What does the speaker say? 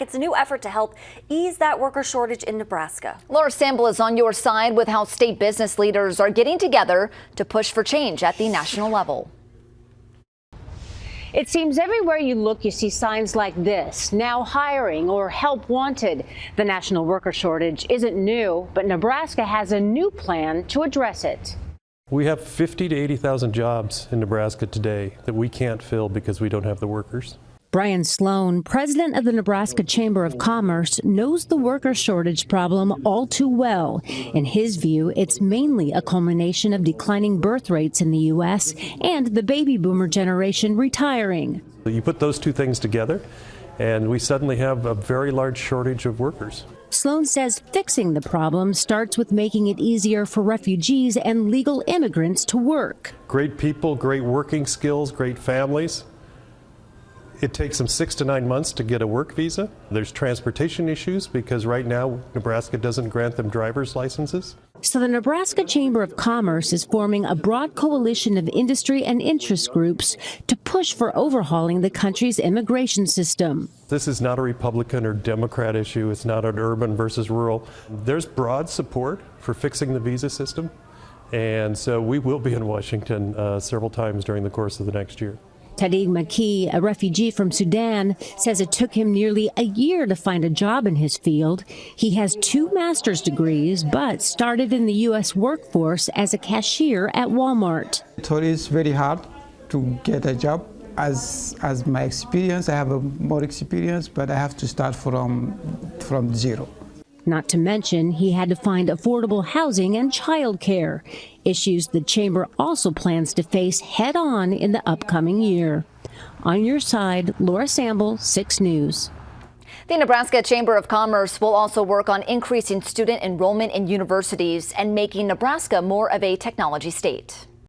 It's a new effort to help ease that worker shortage in Nebraska. Laura Samble is on your side with how state business leaders are getting together to push for change at the national level. It seems everywhere you look, you see signs like this, now hiring or help wanted. The national worker shortage isn't new, but Nebraska has a new plan to address it. We have 50 to 80,000 jobs in Nebraska today that we can't fill because we don't have the workers. Brian Sloan, president of the Nebraska Chamber of Commerce, knows the worker shortage problem all too well. In his view, it's mainly a culmination of declining birth rates in the U.S. and the baby boomer generation retiring. You put those two things together, and we suddenly have a very large shortage of workers. Sloan says fixing the problem starts with making it easier for refugees and legal immigrants to work. Great people, great working skills, great families. It takes them 6 to 9 months to get a work visa. There's transportation issues because right now Nebraska doesn't grant them driver's licenses. So the Nebraska Chamber of Commerce is forming a broad coalition of industry and interest groups to push for overhauling the country's immigration system. This is not a Republican or Democrat issue. It's not an urban versus rural. There's broad support for fixing the visa system. And so we will be in Washington several times during the course of the next year. Tadiq Maki, a refugee from Sudan, says it took him nearly a year to find a job in his field. He has 2 master's degrees, but started in the U.S. workforce as a cashier at Walmart. I thought it's very hard to get a job. As my experience, I have more experience, but I have to start from zero. Not to mention, he had to find affordable housing and childcare, issues the chamber also plans to face head-on in the upcoming year. On your side, Laura Samble, 6 News. The Nebraska Chamber of Commerce will also work on increasing student enrollment in universities and making Nebraska more of a technology state.